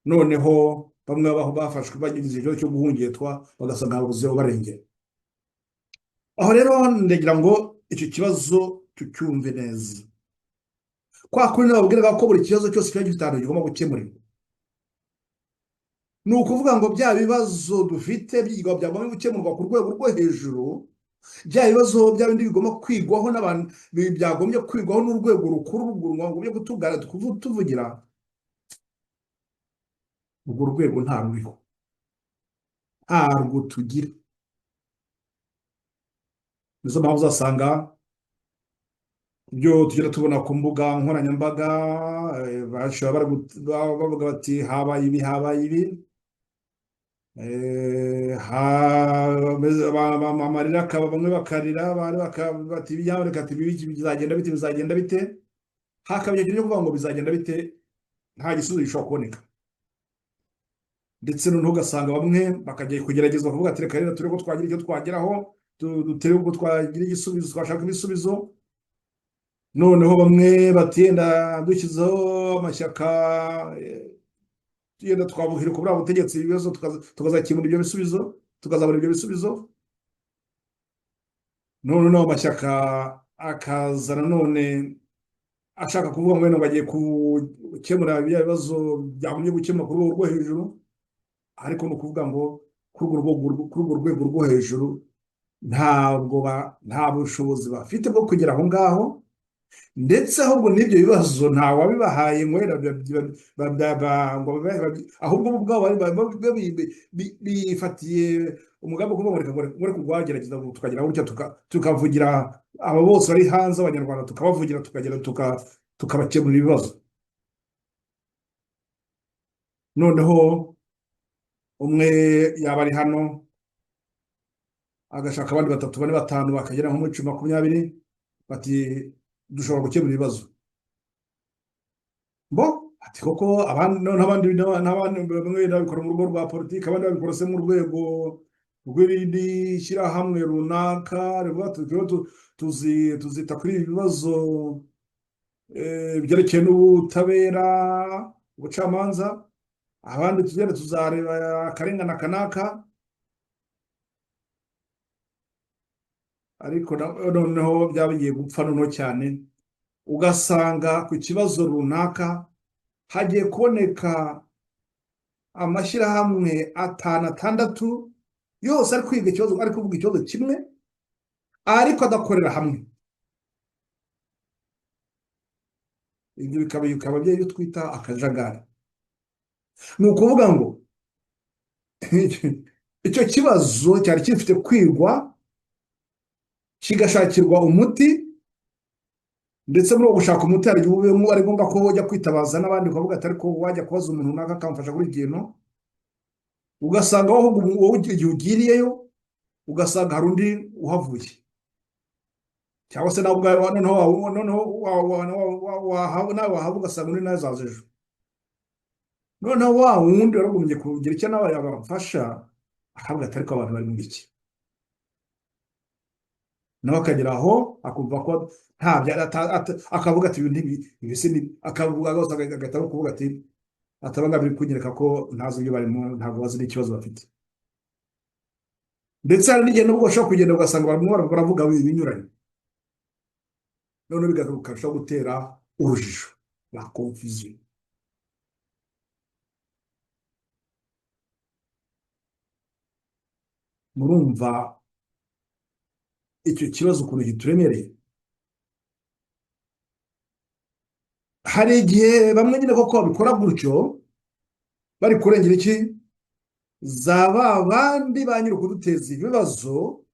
noneho bamwe baho bafashwe bagize ikibazo cyo guhungetwa bagasanga babuze barengera. Aho rero ndagira ngo icyo kibazo tucyumve neza, kwa kuri nababwiraga ko buri kibazo cyose kiba gifite ahantu kigomba gukemurirwa. Ni ukuvuga ngo bya bibazo dufite byagomba gukemurwa ku rwego rwo hejuru, bya bibazo bya bindi bigomba kwigwaho n'abantu, byagombye kwigwaho n'urwego rukuru ngo byo tuvugira, urwo rwego nta ruriho, ntarwo tugira. nizo mpamvu uzasanga ibyo tugenda tubona ku mbuga nkoranyambaga, bashobora bavuga bati habaye ibi habaye ibi, amarira akaba, bamwe bakarira, bati reka bizagenda bite, hakaba igihe cyo kuvuga ngo bizagenda bite, nta gisubizo gishobora kuboneka. Ndetse noneho ugasanga bamwe bakajya kugerageza bakavuga ati reka rero turebe ko twagira icyo twageraho, dutere ko twagira igisubizo, twashaka ibisubizo. Noneho bamwe batenda dushyizeho amashyaka, tugenda twabuhira ku buriya butegetsi ibibazo, tukazakemura ibyo bisubizo, tukazabona ibyo bisubizo. noneho amashyaka akaza nanone ashaka kuvuga ngo bagiye gukemura ibya bibazo byagombye gukemura ku rwego rwo hejuru, ariko ni ukuvuga ngo kuri urwo rwego rwo hejuru nta bushobozi bafite bwo kugera aho ngaho, ndetse ahubwo n'ibyo bibazo nta wabibahaye ngo ahubwo bo ubwabo bifatiye umugambi wo kuvuga ngo reka rwagerageza tukagira gutya tukavugira abo bose bari hanze, abanyarwanda tukabavugira, tukabakemurira ibibazo. noneho umwe yaba ari hano agashaka abandi 3, 4, 5 bakagera nko muri 10, 20, bati dushobora gukemura ibibazo. Ati koko n'abandi bamwe babikora mu rwego rwa politiki, abandi babikora se mu rwego rw'irindi shyirahamwe runaka, tuzita kuri ibi bibazo byerekeye n'ubutabera, ubucamanza, abandi tugenda tuzareba akarengane kanaka. Ariko noneho byabigiye gupfa noneho cyane, ugasanga ku kibazo runaka hagiye kuboneka amashyirahamwe 5, 6 yose ari kwiga ikibazo, ari kuvuga ikibazo kimwe, ariko adakorera hamwe. Ibyo bikaba byo twita akajagari. Ni ukuvuga ngo icyo kibazo cyari gifite kwigwa, kigashakirwa umuti, ndetse muri uwo gushaka umuti hari igihe ari ngombwa ko wajya kwitabaza n'abandi, ukavuga ati ariko wajya kubaza umuntu runaka akamufasha kuri ikintu, ugasanga wowe igihe ugiriyeyo ugasanga hari undi uhavuye, cyangwa se nawe wahabwa ugasanga undi nawe azaza ejo. noneho wa wundi waragombye kugira icyo nawe yabafasha, akavuga ati ariko abantu bari mu biki, nawe akagera aho akumva ko akavuga ati akavuga agahita kuvuga ati atabanga biri kunyereka ko ntazi ibyo barimo, ntabwo bazi n'ikibazo bafite. Ndetse hari n'igihe nubwo bashobora kugenda ugasanga barimo baravuga ibinyuranye, noneho bikarushaho gutera urujijo, la confusion. Murumva icyo kibazo ukuntu gituremereye. Hari igihe bamwe nyine koko babikora gutyo, bari kurengera iki zaba bandi ba nyiri kuduteza ibibazo,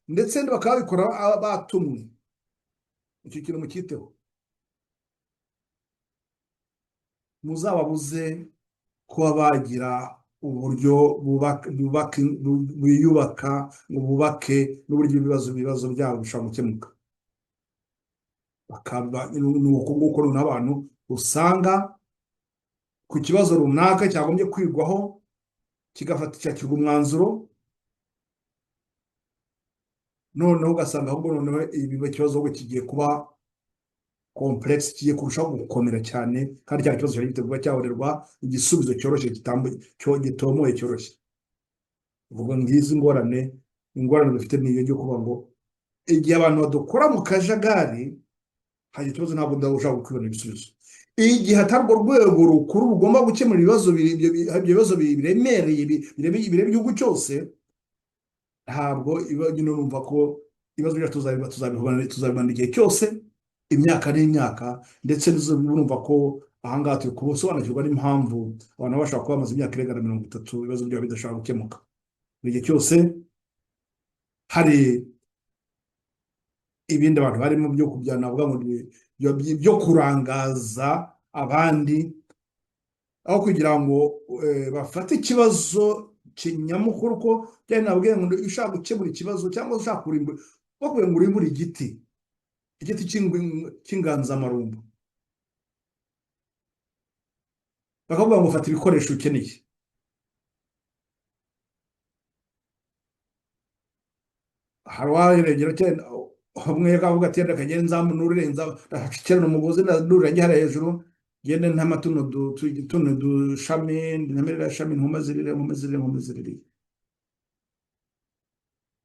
ndetse bakaba babikora batumwe. Icyo kintu mukiteho, muzababuze kuba bagira uburyo biyubaka ngo bubake n'uburyo ibibazo byabo bishobora gukemuka. Ni uko nguko noneho abantu usanga ku kibazo runaka cyagombye kwigwaho kigafatirwa umwanzuro, noneho ugasanga ahubwo noneho ikibazo kigiye complex kigiye kurushaho gukomera cyane kandi cyari ikibazo cyari gifite kuba cyabonerwa igisubizo cyoroshye gitomoye cyoroshye. Ubwo ngizi ingorane dufite niyo yo kuba ngo igihe abantu badukora mu kajagari hari ikibazo ntabwo ndashaka kwibona ibisubizo. Igihe atari urwo rwego rukuru rugomba gukemura ibibazo biremereye bireba igihugu cyose, ntabwo nyine numva ko ibibazo byacu tuzabibona igihe cyose, imyaka n'imyaka, ndetse numva ko ahangaha turi kusobanukirwa n'impamvu abantu bashobora kuba bamaze imyaka irenga 30 ibibazo byabo bidashobora gukemuka. Buri gihe cyose hari ibindi abantu barimo byo kubyana bavuga ngo byo kurangaza abandi, aho kugira ngo bafate ikibazo kinyamukuru. Ko byari nabwiye ngo ushaka gukemura ikibazo cyangwa ushaka kurimbura, bakubwiye ngo urimbure igiti cy'inganzamarumbu, bakavuga ngo ufata ibikoresho ukeneye. Hari uwaregera cyane hamwe akavuga ati yenda kagenza nurenza akikirana umugozi nurenge hara hejuru gende ntama tuno dushami ntamerera shami nkomazirire.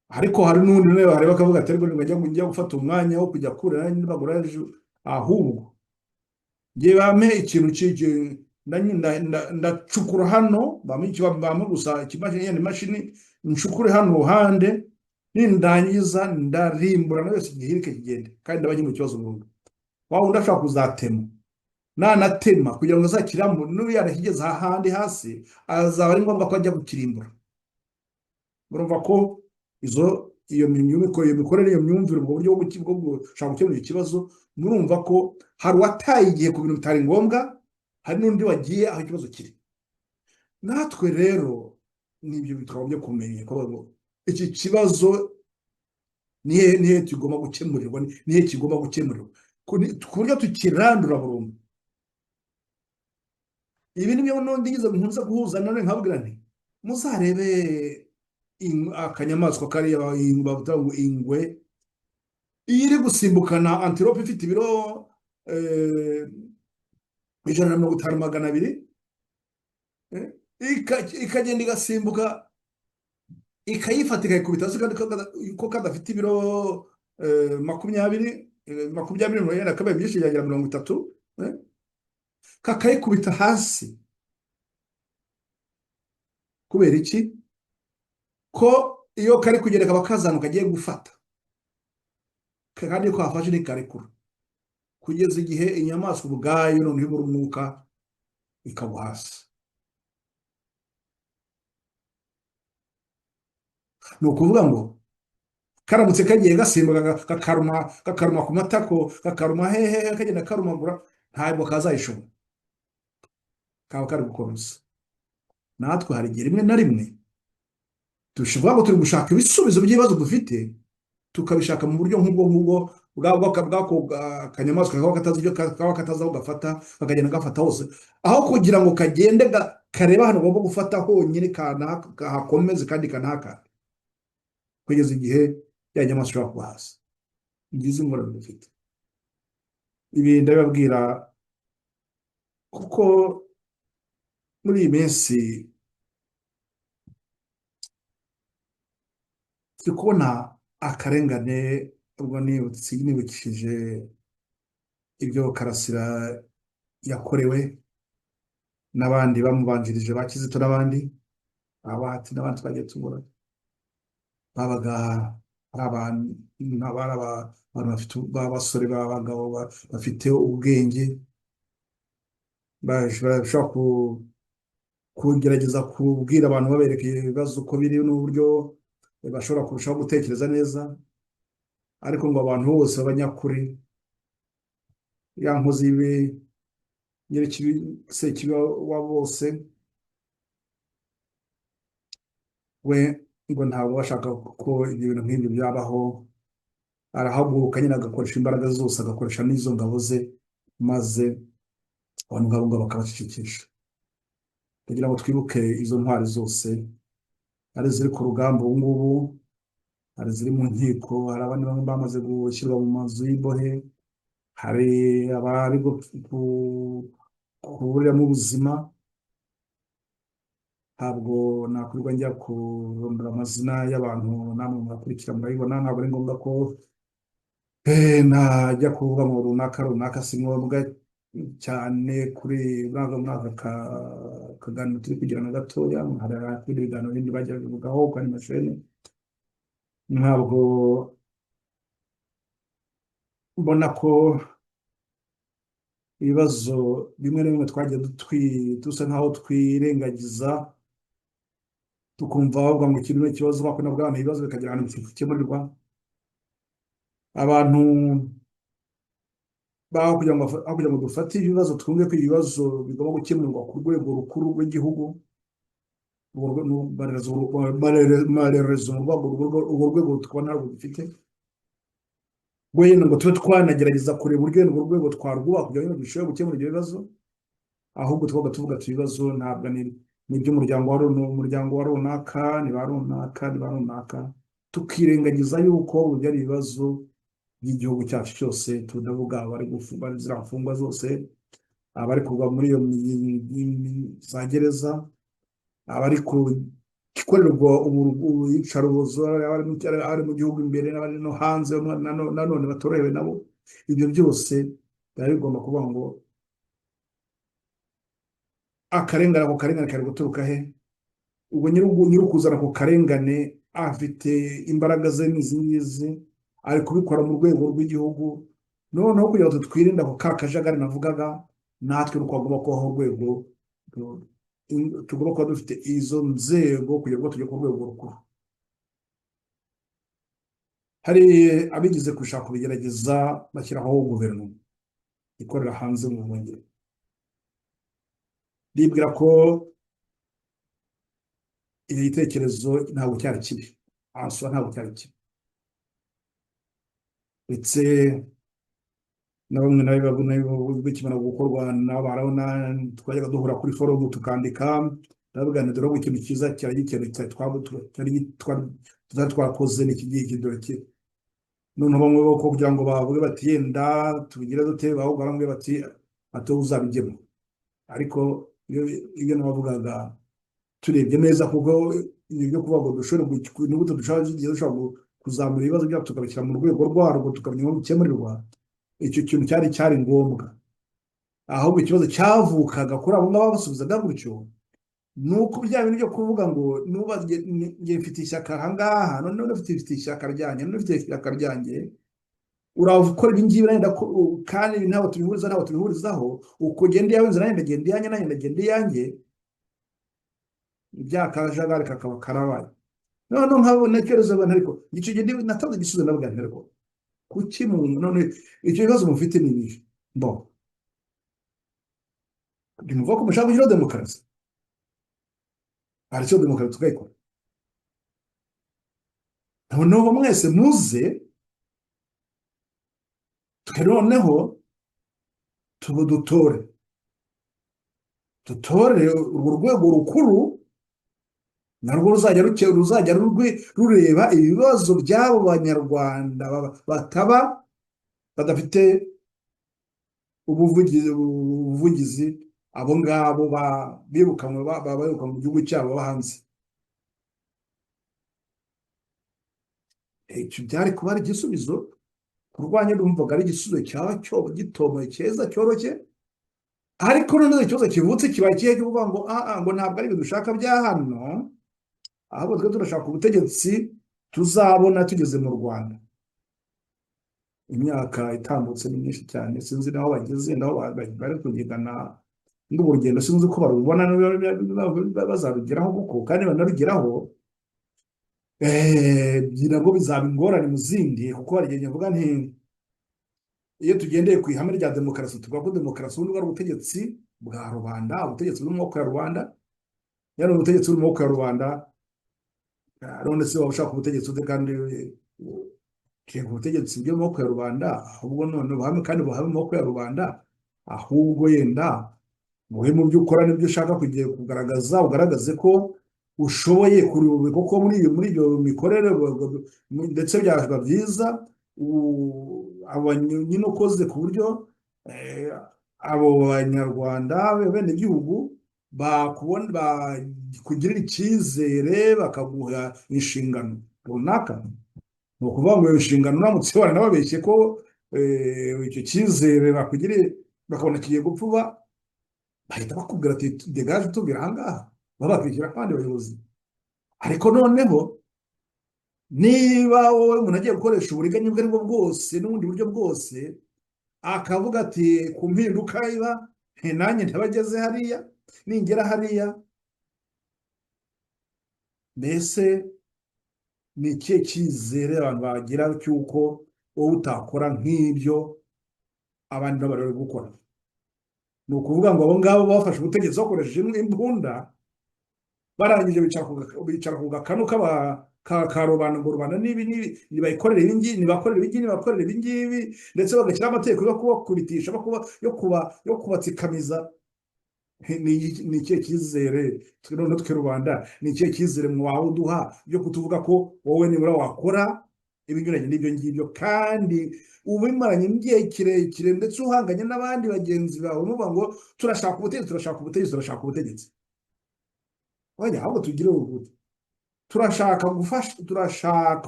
Ariko hari n'undi nawe hari bakavuga ati ariko njya gufata umwanya wo kujya kure n'ibagura ahubwo ngiye bame ikintu cy'iki ndacukura hano bamwe gusa imashini ncukure hano ruhande, nindangiza ndarimbura na yose igihirike kigende kandi ndabanye mu kibazo burundu. Wawe ndashaka kuzatema nanatema kugira ngo azakiramo n'uyarahigeze ahandi hasi azaba ari ngombwa ko ajya gukirimbura. Urumva ko iyo mikorere iyo myumvire ubwo buryo bwo gushaka gukemura ikibazo, murumva ko hari wataye igihe ku bintu bitari ngombwa, hari n'undi wagiye aho ikibazo kiri. Natwe rero nibyo bitwabye kumenya ko iki kibazo nihe kigomba gukemurirwa, nihe kigomba gukemurirwa ku buryo tukirandura burundu. Ibi nibyo nondigize nkunze guhuza none nkabwira nti muzarebe akanyamaswa kariya bavuga ngo ingwe iri gusimbukana antilope ifite ibiro 150-200, ikagenda igasimbuka ikayifata ikayikubita hasi kandi ko kadafite ibiro 20 yenda kabaye byinshi yagera 30, kakayikubita hasi. Kubera iki? Ko iyo kari kugereka bakazana kagiye gufata kandi ko hafashe ni karekura kugeza igihe inyamaswa ubwayo none ibura umwuka ikagwa hasi. Ni ukuvuga ngo karamutse kagiye gasimbuka kakaruma ku matako, kakaruma hehe, kagenda karumagura, ntabwo kazayishobora, kaba kari gukomeza. Natwe hari igihe rimwe na rimwe dushobora ngo turi gushaka ibisubizo by'ibibazo dufite, tukabishaka mu buryo nk'ubwo bwako kanyamaswa kaba katazi aho gafata, kakagenda gafata hose, aho kugira ngo kagende kareba ahantu bagomba gufata honyine kahakomeze kandi kanahakane kugeza igihe ya nyamaswa ishobora kuba hasi. Ngize ingorane dufite. Ibi ndababwira kuko muri iyi minsi turi kubona akarengane. Ubwo nibukije ibyo Karasira yakorewe n'abandi bamubanjirije ba Kizito n'abandi abahati n'abandi twagiye tubura, babaga ari abantu bafite b'abasore b'abagabo bafite ubwenge, bashobora kugerageza kubwira abantu baberekeye ibibazo uko biri n'uburyo bashobora kurushaho gutekereza neza. Ariko ngo abantu bose b'abanyakuri, ya nkozi Sekibi wa bose, we ngo ntabwo bashaka ko ibintu nk'ibyo byabaho. Arahaguruka nyine agakoresha imbaraga zose, agakoresha n'izo ngabo ze, maze abantu ngabo bakabacecekesha. Kugira ngo twibuke izo ntwari zose, ari ziri ku rugamba ubu ngubu, hari ziri mu nkiko, hari abandi bamwe bamaze gushyirwa mu mazu y'imbohe, hari abari kuburiramo ubuzima. Ntabwo nakwirwa njya kurondora amazina y'abantu, namwe murakurikira murabibona. Ntabwo ari ngombwa ko najya kuvuga ngo runaka runaka, si ngombwa cyane kuri mwaka kaganiro turi kugirana gatoya. Hari ibindi biganiro bindi bajya bivugaho ku animasheni. Ntabwo mbona ko ibibazo bimwe na bimwe twagiye dusa nkaho twirengagiza, tukumva bavuga ngo iki ni ikibazo, bakunda bwana ibibazo bikagira ahantu bikemurirwa. Abantu kugira ngo dufate ibibazo, twumve ko ibibazo bigomba gukemurwa ku rwego rukuru rw'igihugu. Urwo rwego tukaba ntabwo dufite. Ngo tube twanagerageza kureba uburyo urwo rwego twarwubaka kugira ngo dushobore gukemura ibyo bibazo. Ahubwo twaba tuvuga ibibazo ntabwo ni iby'umuryango wa runaka, ni ba runaka, tukirengagiza yuko burya ari ibibazo by'igihugu cyacu cyose. Tudavuga abari ziriya mfungwa zose, abari kuva muri iyo za gereza, abari gukorerwa iyicarubozo, abari mu gihugu imbere n'abari no hanze nanone batorohewe nabo. Ibyo byose biba bigomba kuvuga ngo ako karengane kari guturuka he? Ubwo nyir'ukuzana ako karengane afite imbaraga ze n'izi ngizi, ari kubikora mu rwego rw'igihugu. Noneho kugira ngo twirinde ako kajagari navugaga, natwe twagomba kubaho urwego, tugomba kuba dufite izo nzego kugira ngo tujye ku rwego rukuru. Hari abigize gushaka kubigerageza bashyiraho guverinoma ikorera hanze mu buhungiro. Bibwira ko iki gitekerezo ntabwo cyari kibi, ntabwo cyari kibi, ndetse na bamwe bikimara gukorwa barabona. Twajyaga duhura kuri forumu tukandika, turabiganira dore ikintu cyiza cyari twakoze n'iki gihe dore ki. Noneho bamwe bo kugira ngo bavuge bati yenda tubigire dute, ahubwo bamwe bati uzabigemo. Ariko iyo nabavugaga turebye neza, kuko ibyo kuvuga ngo dushobora kuzamura ibibazo byacu tukabishyira mu rwego rwarwo, tukamenya aho bikemurirwa. Icyo kintu cyari ngombwa. Ahubwo ikibazo cyavukaga kuri abo ngabo basubizaga gutyo, ni uko bya bintu byo kuvuga ngo njye mfite ishyaka aha ngaha, none ufite ishyaka ryanjye, none ufite ishyaka ryanjye, urakora ibi ngibi kandi ntabwo tubihurizaho, uko ugenda iyawe inzira, nanjye ndagenda iyanjye, nanjye ndagenda iyanjye, ibya kajagari kakaba karabaye. Noneho nkabona icyorezo abantu, ariko icyo gihe natanze igisubizo ndavuga nti ariko kuki none icyo bibazo mufite ni ibihe? Ndimuvuga ko mushaka kugira demokarasi, aricyo demokarasi tukayikora. Noneho mwese muze noneho dutore urwo rwego rukuru, narwo ruzajya rureba ibibazo by'abo banyarwanda badafite ubuvugizi, abo ngabo birukanwe mu gihugu cyabo hanze. Icyo byari kuba ari igisubizo kurwanya, numvaga ari igisubizo cyaba gitomoye cyeza cyoroshye. Ariko noneho ikibazo kivutse kiba kihe kuvuga ngo ngo ntabwo ari ibintu dushaka bya hano, ahubwo twe turashaka ubutegetsi tuzabona tugeze mu Rwanda. Imyaka itambutse ni myinshi cyane, sinzi naho bageze, naho bari kugigana n'urugendo, sinzi ko barubona bazarugeraho, kuko kandi banarugeraho nabwo bizaba ingorane mu zindi. Kuko hari igihe nvuga nti, iyo tugendeye ku ihame rya demokarasi, tuvuga ko demokarasi ubundi ari ubutegetsi bwa rubanda, ubutegetsi buri mu maboko ya rubanda. Yari ubutegetsi buri mu maboko ya rubanda, none se waba ushaka ubutegetsi ute kandi ubutegetsi bwo mu maboko ya rubanda? Ahubwo none buhame kandi buhame mu maboko ya rubanda, ahubwo yenda wowe mu byo ukora n'ibyo ushaka kugiye kugaragaza, ugaragaze ko ushoboye kuko muri iyo mikorere ndetse byaba byiza nyine ukoze ku buryo eh, abo banyarwanda bene igihugu bakubona bakugirira icyizere bakaguha inshingano runaka. Ni ukuvuga ngo iyo nshingano uramutse waranababeshye ko icyo cyizere bakugiriye bakabona kigiye gupfuba, bahita bakubwira ati degaje tubwira ahangaha, baba bakwishyura abandi bayobozi. Ariko noneho niba wowe umuntu agiye gukoresha uburiganya ubwo ari bwo bwose n'ubundi buryo bwose, akavuga ati ku mpinduka iba nanjye ntabageze hariya, ningera hariya, mbese ni ikihe cyizere abantu bagira cy'uko wowe utakora nk'ibyo abandi baba bari gukora? Ni ukuvuga ngo abo ngabo bafashe ubutegetsi bakoresheje imbunda, barangije bicara ku gakanu ka rubanda ngo rubanda n'ibi nibakorere ibi ngibi, nibakorere ibi ngibi, ndetse bagashyiraho amategeko yo kubakubitisha yo kubatsikamiza. Ni ikihe cyizere noneho twe rubanda, ni ikihe cyizere wawe uduha byo kutuvuga ko wowe nibura wakora ibinyuranye n'ibyo ngibyo, kandi ubimaranye igihe kirekire, ndetse uhanganye n'abandi bagenzi bawe muvuga ngo turashaka ubutegetsi, turashaka ubutegetsi, turashaka ubutegetsi. Oya, ahubwo tugire urubuto, turashaka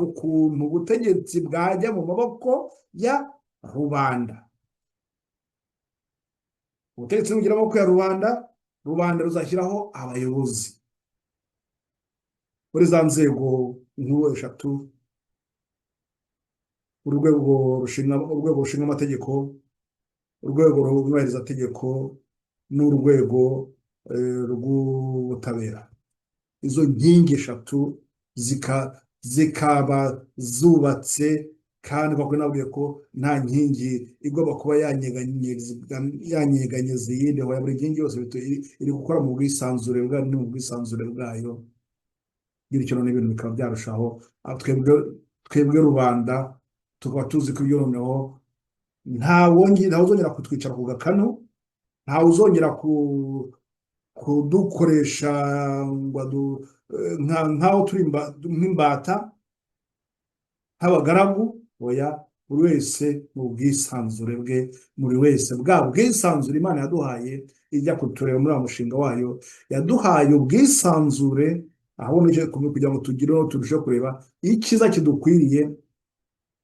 ukuntu ubutegetsi bwajya mu maboko ya rubanda. Ubutegetsi bugira amaboko ya rubanda, rubanda ruzashyiraho abayobozi muri za nzego nkuru eshatu: urwego rushinga amategeko, urwego rwubahirizategeko, n'urwego rw'ubutabera. Izo nkingi eshatu zikaba zubatse, kandi bakwiye nabwiye ko nta nkingi igomba kuba yanyeganyeza iyindi, aho buri nkingi yose iri gukora mu bwisanzure bwayo no mu bwisanzure bwayo. Bityo none ibintu bikaba byarushaho, twebwe rubanda tukaba tuzi ko ibyo noneho ntawe uzongera kutwicara ku gakanu, ntawe uzongera kudukoresha nk'aho turi nk'imbata, nk'abagaragu. Oya, buri wese mu bwisanzure bwe, buri wese bwa bwisanzure Imana yaduhaye ijya kutureba muri wa mushinga wayo, yaduhaye ubwisanzure aho kugira ngo turusheho kureba icyiza kidukwiriye,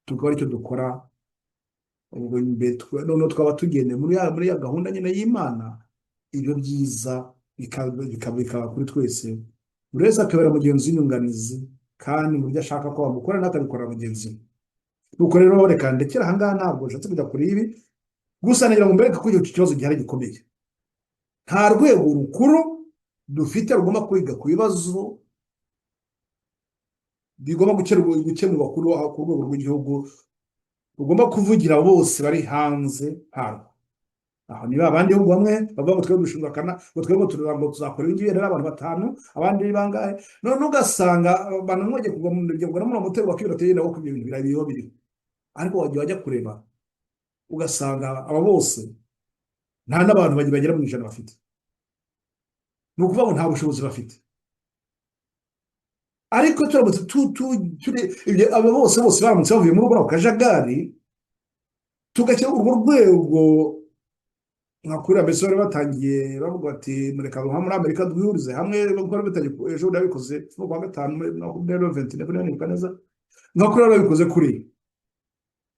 tukaba aricyo dukora. Noneho twaba tugendeye muri ya gahunda nyine y'Imana, ibyo byiza bikaba kuri twese, buri wese akabera mugenzi w'inyunganizi, kandi mu byo ashaka ko bamukora n'akabikora mugenzi we. Nuko rero reka ndekera ahangaha, ntabwo nshatse kujya kuri ibi, gusa nagira ngo mbereke ko icyo kibazo gihari gikomeye. Nta rwego rukuru dufite rugomba kwiga ku bibazo bigomba gukemurwa ku rwego rw'igihugu, rugomba kuvugira bose bari hanze harwo. Aho niba abandi bihugu bamwe bavuga ngo twebwe dushingakana, ngo twebwe ngo tuzakora ibi ngibi, rero abantu batanu, abandi bangahe, none ugasanga abantu mwajya kugwa mu muryango no mu mutego bakibira ati nawo ku bintu biriho biriho. Ariko wajya kureba ugasanga aba bose nta n'abantu bagera mu ijana bafite. Ni ukuvuga ngo nta bushobozi bafite. Ariko turamutse abo bose baramutse bavuye muri ubwo kajagari, tugashyira urwo rwego nka kuri mbese bari batangiye bavuga bati mureka muri Amerika duhurize hamwe, gukora bitegeko ejo ndabikoze no kwa gatanu muri 2020 neza, nka kuri babikoze kuri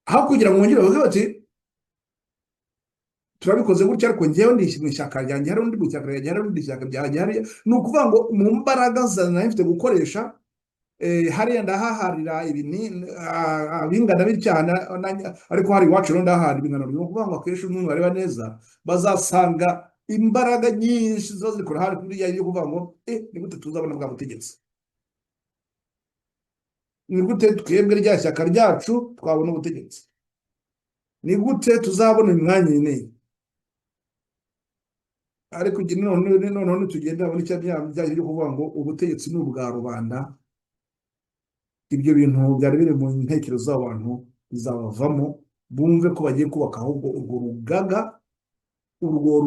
aho kugira ngo ngire bavuge bati turabikoze gutya, ariko ngewe ndi mu ishyaka ryanjye, hari undi mu ishyaka ryanjye, hari undi ishyaka ryanjye hariya. Ni ukuvuga ngo mu mbaraga zanjye mfite gukoresha hariya ndahaharira abingana bicyana, ariko hari iwacu rero ndahahara ibingana. Ni ukuvuga ngo akenshi umuntu bareba neza bazasanga imbaraga nyinshi ziba ziri kure hari kuriya yo kuvuga ngo ni gute tuzabona bwa butegetsi, ni gute twebwe rya shyaka ryacu twabona ubutegetsi, ni gute tuzabona imwanya ine. Ariko noneho tugenda muri cya byaje byo kuvuga ngo ubutegetsi ni ubwa rubanda. Ibyo bintu byari biri mu ntekerezo z'abantu bizabavamo, bumve ko bagiye kubaka ahubwo urwo rugaga, urwo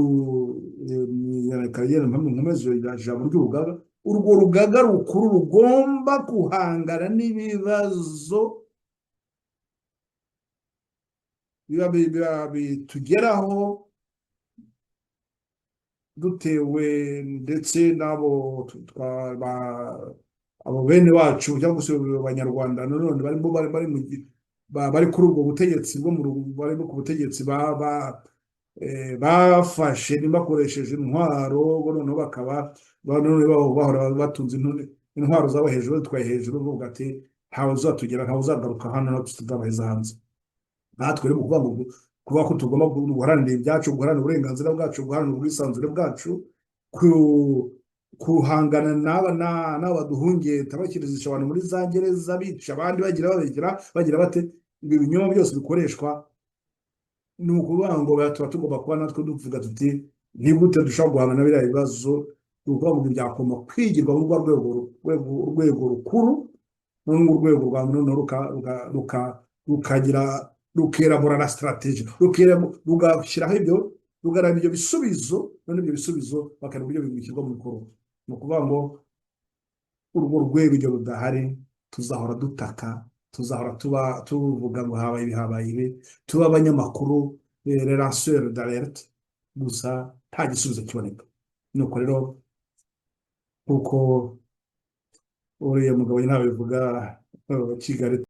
rugaga rukuru rugomba guhangana n'ibibazo bitugeraho dutewe ndetse n'abo abo bene wacu cyangwa se abanyarwanda nanone barimo bari kuri ubwo butegetsi bari no ku butegetsi bafashe bakoresheje intwaro bo noneho bakaba bahora batunze intwaro zabo hejuru zitwaye hejuru bavuga ati ntawe uzatugera ntawe uzagaruka hano natwe tutazabaheza hanze. natwe rero kuvuga ko tugomba guharanira ibyacu, guharanira uburenganzira bwacu, guharanira ubwisanzure bwacu, kuhangana n'abaduhungeta bakirizisha abantu muri za gereza bica abandi bagira bate. Ibi binyoma byose bikoreshwa ni ukuvuga ngo tuba tugomba kuba natwe duvuga tuti ni gute dushobora guhangana na biriya bibazo. Ni ukuvuga ngo byakoma kwigirwa mu rwego rukuru, n'urwo rwego rwa noneho rukagira rukerabura na strategy rugashyiraho ibyo rugaraba ibyo bisubizo, none ibyo bisubizo bakareba uburyo bibishyirwa mu bikorwa. Ni ukuvuga ngo urwo rwego ibyo rudahari tuzahora dutaka, tuzahora tuvuga ngo habaye ibi, tuba abanyamakuru relanceur d'alerte gusa nta gisubizo kiboneka. Nuko rero kuko uriya mugabo ntawe bivuga Kigali